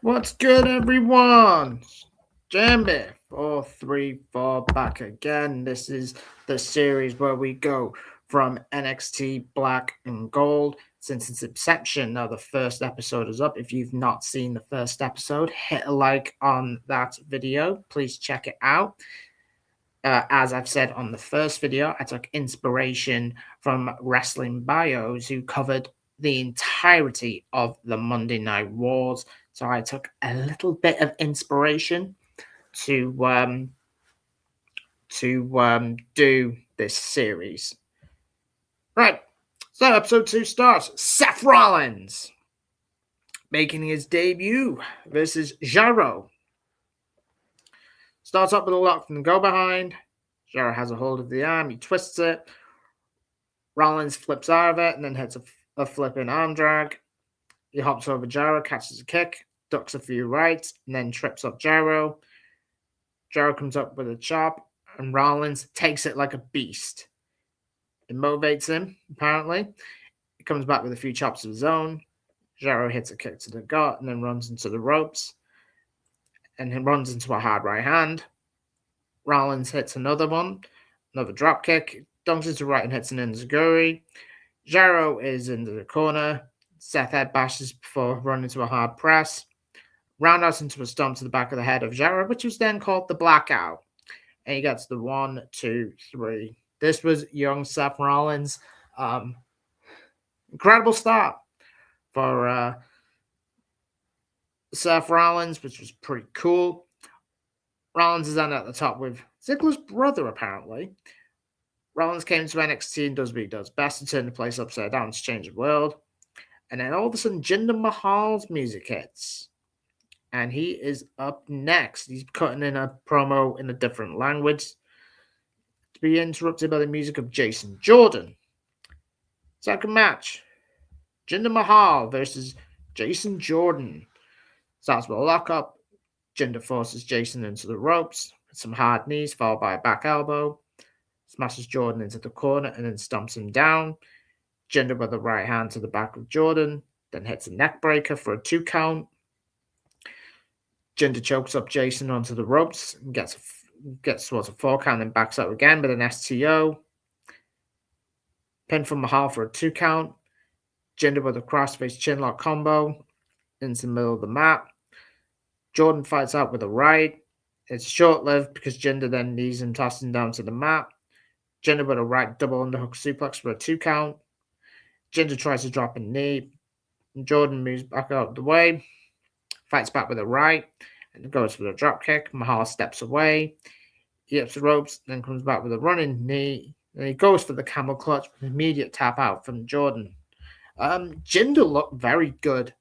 What's good, everyone? Jambi 434 back again. This is the series where we go from NXT Black and Gold since its inception. Now, the first episode is up. If you've not seen the first episode, hit a like on that video. Please check it out. As I've said on the first video, I took inspiration from Wrestling Bios, who covered the entirety of the Monday Night Wars. So I took a little bit of inspiration to do this series. Right. So episode 2 starts. Seth Rollins making his debut versus Jaro. Starts up with a lock from the go behind. Jaro has a hold of the arm. He twists it. Rollins flips out of it and then hits a flipping arm drag. He hops over Jaro, catches a kick, ducks a few rights, and then trips up Jaro. Jaro comes up with a chop, and Rollins takes it like a beast. It motivates him, apparently. He comes back with a few chops of his own. Jaro hits a kick to the gut and then runs into the ropes. And he runs into a hard right hand. Rollins hits another one, another drop kick, dunks into right and hits an enziguri. Jaro is into the corner. Seth head bashes before running to a hard press. Roundhouse into a stomp to the back of the head of Jaro, which was then called the blackout. And he gets the 1, 2, 3. This was young Seth Rollins. Incredible start for Seth Rollins, which was pretty cool. Rollins is then at the top with Ziggler's brother, apparently. Rollins came to NXT and does what he does best to turn the place upside down to change the world. And then all of a sudden, Jinder Mahal's music hits. And he is up next. He's cutting in a promo in a different language to be interrupted by the music of Jason Jordan. Second match, Jinder Mahal versus Jason Jordan. Starts with a lockup. Jinder forces Jason into the ropes with some hard knees, followed by a back elbow. Smashes Jordan into the corner and then stomps him down. Jinder with a right hand to the back of Jordan, then hits a neck breaker for a 2 count. Jinder chokes up Jason onto the ropes and gets towards a 4 count and backs out again with an STO. Pin from Mahal for a 2 count. Jinder with a crossface chinlock combo into the middle of the mat. Jordan fights out with a right. It's short-lived because Jinder then knees him, tossing down to the mat. Jinder with a right double underhook suplex for a 2 count. Jinder tries to drop a knee. And Jordan moves back out of the way. Fights back with a right. And goes for the drop kick. Mahal steps away. He hits the ropes, then comes back with a running knee. And he goes for the camel clutch with an immediate tap out from Jordan. Jinder looked very good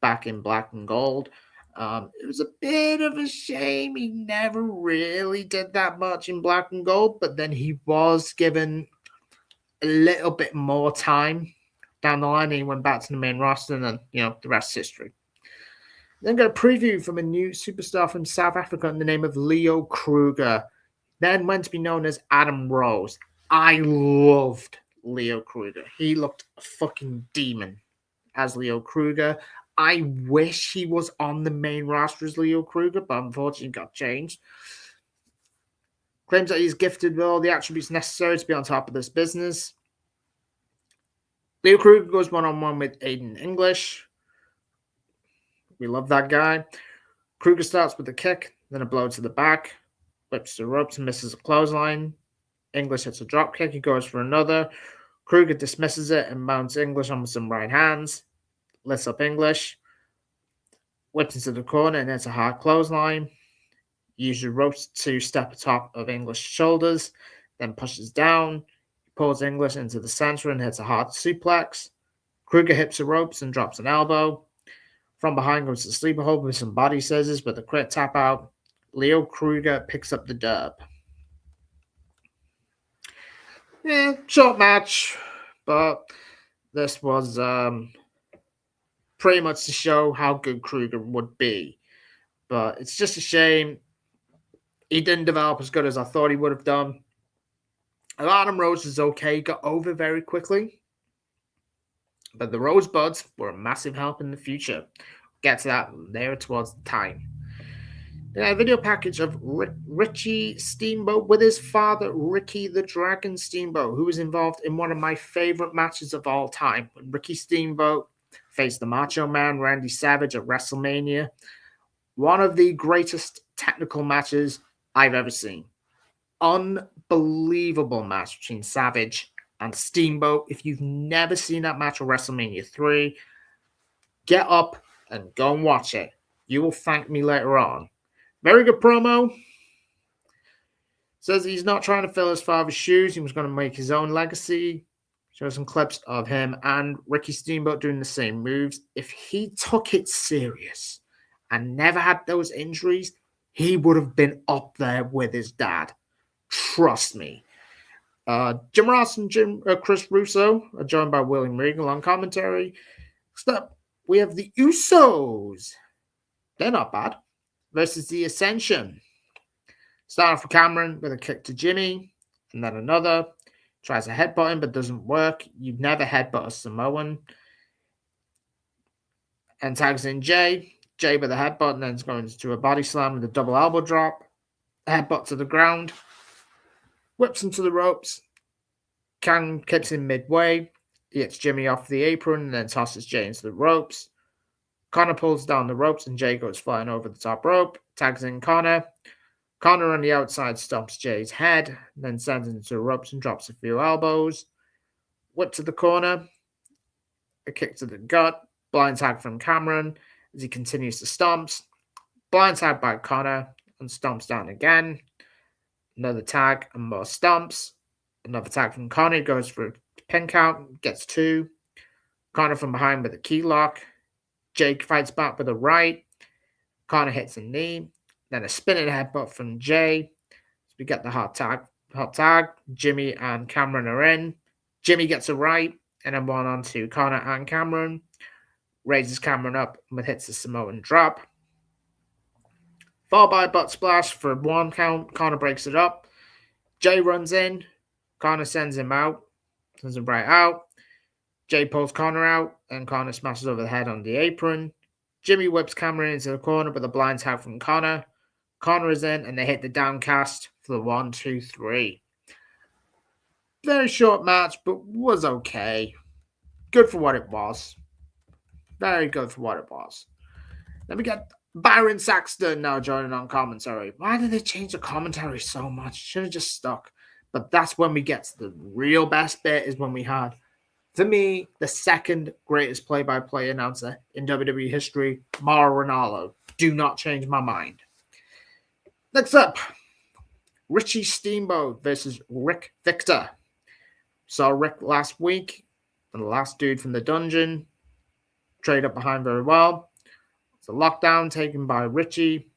back in black and gold. It was a bit of a shame he never really did that much in black and gold, but then he was given a little bit more time down the line and he went back to the main roster, and then, the rest is history. Then got a preview from a new superstar from South Africa in the name of Leo Kruger, then went to be known as Adam Rose. I loved Leo Kruger. He looked a fucking demon as Leo Kruger. I wish he was on the main roster as Leo Kruger, but unfortunately got changed. Claims that he's gifted with all the attributes necessary to be on top of this business. Leo Kruger goes one-on-one with Aiden English. We love that guy. Kruger starts with a kick, then a blow to the back, whips the ropes and misses a clothesline. English hits a drop kick. He goes for another. Kruger dismisses it and mounts English on with some right hands. Lifts up English. Whips into the corner and hits a hard clothesline. Uses ropes to step atop of English's shoulders. Then pushes down. Pulls English into the center and hits a hard suplex. Kruger hits the ropes and drops an elbow. From behind goes the sleeper hold with some body scissors with a quick tap out. Leo Kruger picks up the dub. Short match, but this was pretty much to show how good Kruger would be. But it's just a shame he didn't develop as good as I thought he would have done. Adam Rose was okay, got over very quickly. But the Rosebuds were a massive help in the future. Get to that later towards the time. A video package of Richie Steamboat with his father, Ricky the Dragon Steamboat, who was involved in one of my favorite matches of all time. When Ricky Steamboat faced the Macho Man, Randy Savage, at WrestleMania. One of the greatest technical matches I've ever seen. Unbelievable match between Savage and Steamboat. If you've never seen that match at WrestleMania 3, get up and go and watch it. You will thank me later on. Very good promo. Says he's not trying to fill his father's shoes. He was going to make his own legacy. Shows some clips of him and Ricky Steamboat doing the same moves. If he took it serious and never had those injuries, he would have been up there with his dad. Trust me. Jim Ross and Chris Russo are joined by William Regal on commentary. Next up, we have the Usos. They're not bad. Versus the Ascension. Start off with Cameron with a kick to Jimmy, and then another. Tries to headbutt him, but doesn't work. You'd never headbutt a Samoan. And tags in Jay. Jay with a headbutt, and then it's going to a body slam with a double elbow drop. Headbutt to the ground. Whips him to the ropes. Kang kicks him midway. He gets Jimmy off the apron, and then tosses Jay into the ropes. Connor pulls down the ropes and Jay goes flying over the top rope. Tags in Connor. Connor on the outside stomps Jay's head, then sends him to the ropes and drops a few elbows. Whip to the corner. A kick to the gut. Blind tag from Cameron as he continues to stomps. Blind tag by Connor and stomps down again. Another tag and more stomps. Another tag from Connor. Goes for a pin count. Gets 2. Connor from behind with a key lock. Jake fights back with a right. Connor hits a knee. Then a spinning headbutt from Jay. So we get the hot tag. Jimmy and Cameron are in. Jimmy gets a right. And then one on to Connor and Cameron. Raises Cameron up and hits the Samoan drop. Fall by butt splash for 1 count. Connor breaks it up. Jay runs in. Connor sends him out. Sends him right out. Jay pulls Connor out, and Connor smashes over the head on the apron. Jimmy whips Cameron into the corner with a blind tag from Connor. Connor is in, and they hit the downcast for the 1, 2, 3. Very short match, but was okay. Good for what it was. Very good for what it was. Then we get Byron Saxton now joining on commentary. Why did they change the commentary so much? Should have just stuck. But that's when we get to the real best bit, is when we had, for me, the second greatest play-by-play announcer in WWE history, Mauro Ranallo. Do not change my mind. Next up, Richie Steamboat versus Rick Victor. Saw Rick last week, and the last dude from the dungeon. Trade up behind very well. It's a lockdown taken by Richie.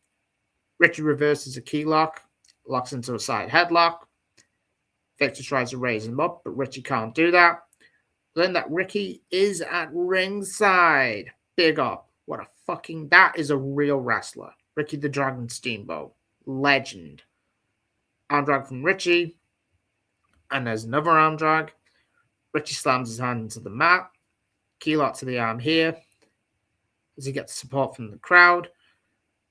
Richie reverses a key lock, locks into a side headlock. Victor tries to raise him up, but Richie can't do that. Then that Ricky is at ringside. Big up. What a fucking... That is a real wrestler. Ricky the Dragon Steamboat. Legend. Arm drag from Richie. And there's another arm drag. Richie slams his hand into the mat. Key lock to the arm here. As he gets support from the crowd.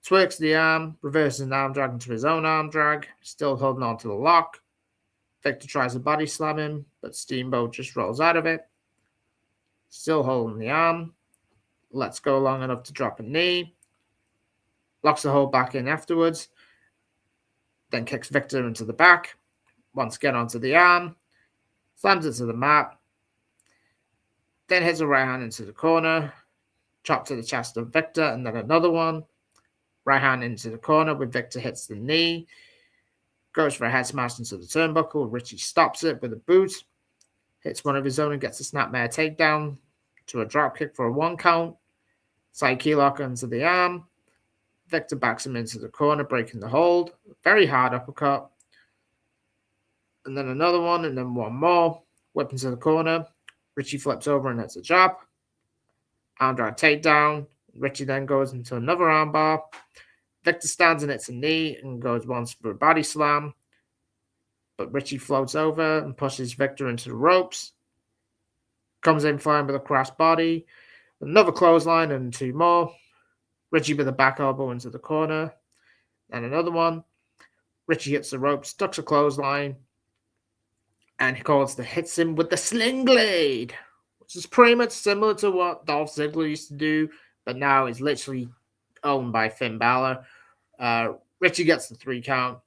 Twerks the arm. Reverses an arm drag into his own arm drag. Still holding on to the lock. Victor tries to body slam him, but Steamboat just rolls out of it. Still holding the arm. Lets go long enough to drop a knee. Locks the hold back in afterwards. Then kicks Victor into the back. Once again onto the arm. Slams it to the mat. Then hits a right hand into the corner. Chop to the chest of Victor, and then another one. Right hand into the corner, where Victor hits the knee. Goes for a head smash into the turnbuckle. Richie stops it with a boot. Hits one of his own and gets a snapmare takedown to a dropkick for a 1 count. Side key lock into the arm. Victor backs him into the corner, breaking the hold. Very hard uppercut. And then another one, and then one more. Whip into the corner. Richie flips over and hits a jab. Arm drag takedown. Richie then goes into another armbar. Victor stands and hits a knee and goes once for a body slam. But Richie floats over and pushes Victor into the ropes. Comes in flying with a cross body. Another clothesline and 2 more. Richie with a back elbow into the corner. And another one. Richie hits the ropes, ducks a clothesline, and he hits him with the sling blade, which is pretty much similar to what Dolph Ziggler used to do, but now is literally owned by Finn Balor. Richie gets the 3 count.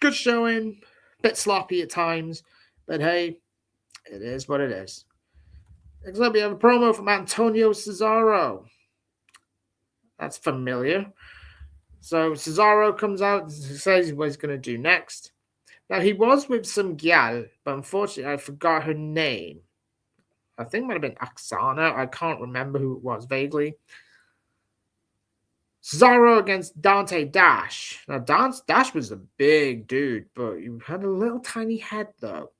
Good showing, bit sloppy at times, but hey, it is what it is. Next up, we have a promo from Antonio Cesaro. That's familiar. So Cesaro comes out and says what he's going to do next. Now, he was with some gal, but unfortunately, I forgot her name. I think it might have been Oksana. I can't remember who it was vaguely. Cesaro against Dante Dash. Now, Dash was a big dude, but he had a little tiny head, though.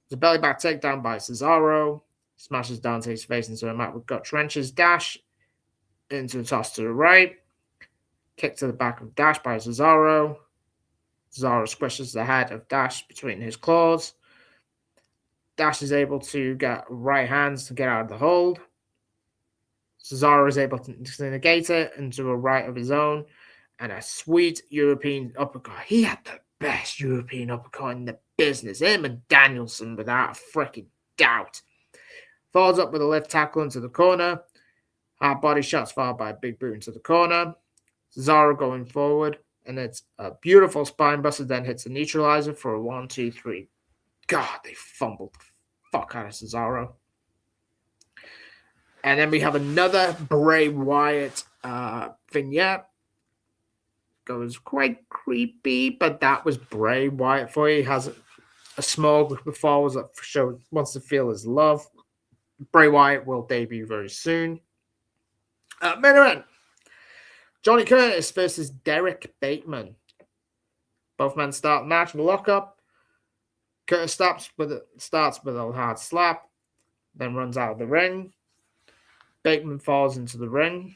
The belly back takedown by Cesaro. Smashes Dante's face into a mat with gut wrenches. Dash into a toss to the right. Kick to the back of Dash by Cesaro. Cesaro squishes the head of Dash between his claws. Dash is able to get right hands to get out of the hold. Cesaro is able to negate it into a right of his own and a sweet European uppercut. He had the best European uppercut in the business. Him and Danielson, without a freaking doubt. Follows up with a left tackle into the corner. Hard body shots followed by a big boot into the corner. Cesaro going forward. And it's a beautiful spine buster, then hits a neutralizer for a 1, 2, 3. God, they fumbled the fuck out of Cesaro. And then we have another Bray Wyatt vignette. Goes quite creepy, but that was Bray Wyatt for you. He has a small group of followers that wants to feel his love. Bray Wyatt will debut very soon. Main event. Johnny Curtis versus Derek Bateman. Both men start the match with a lockup. Curtis starts with a hard slap, then runs out of the ring. Bateman falls into the ring.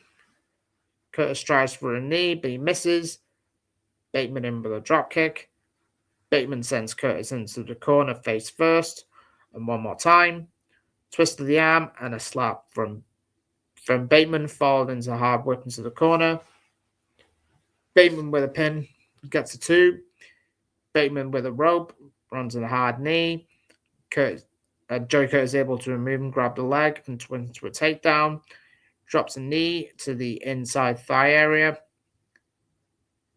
Curtis strives for a knee, but he misses. Bateman in with a dropkick. Bateman sends Curtis into the corner face first, and one more time. Twist of the arm and a slap from Bateman, followed into a hard whip into the corner. Bateman with a pin gets a 2. Bateman with a rope runs in a hard knee. Joey Curtis is able to remove and grab the leg and twist into a takedown. Drops a knee to the inside thigh area.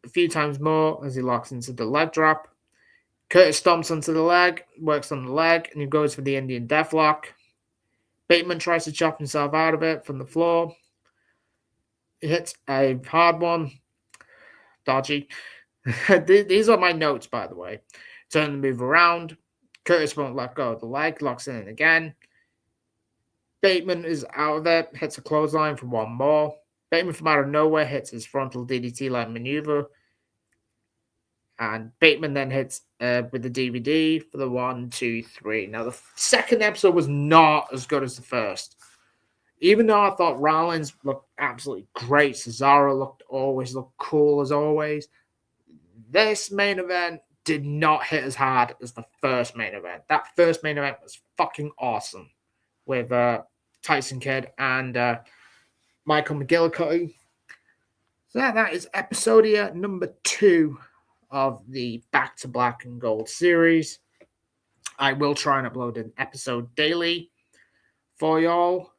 A few times more as he locks into the leg drop. Curtis stomps onto the leg, works on the leg, and he goes for the Indian Deathlock. Bateman tries to chop himself out of it from the floor. He hits a hard one. Dodgy. These are my notes, by the way. Turn the move around. Curtis won't let go of the leg. Locks in again. Bateman is out of it. Hits a clothesline for one more. Bateman from out of nowhere hits his frontal DDT-like maneuver. And Bateman then hits with the DVD for the 1, 2, 3. Now, the second episode was not as good as the first. Even though I thought Rollins looked absolutely great, Cesaro always looked cool as always. This main event did not hit as hard as the first main event. That first main event was fucking awesome with Tyson Kidd and Michael McGillicuddy. So that is episodia number 2 of the Back to Black and Gold series. I will try and upload an episode daily for y'all.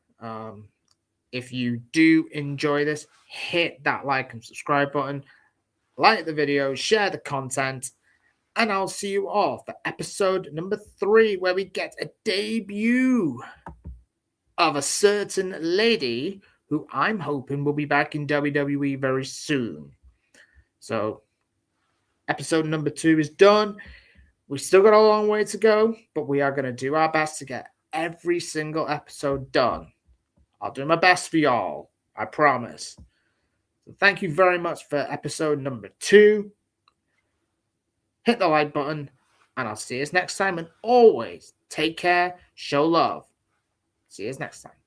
If you do enjoy this, hit that like and subscribe button, like the video, share the content, and I'll see you all for episode number 3, where we get a debut of a certain lady who I'm hoping will be back in WWE very soon. So, episode number 2 is done. We still got a long way to go, but we are going to do our best to get every single episode done. I'll do my best for y'all. I promise. So thank you very much for episode number 2. Hit the like button, and I'll see you next time. And always take care, show love. See you next time.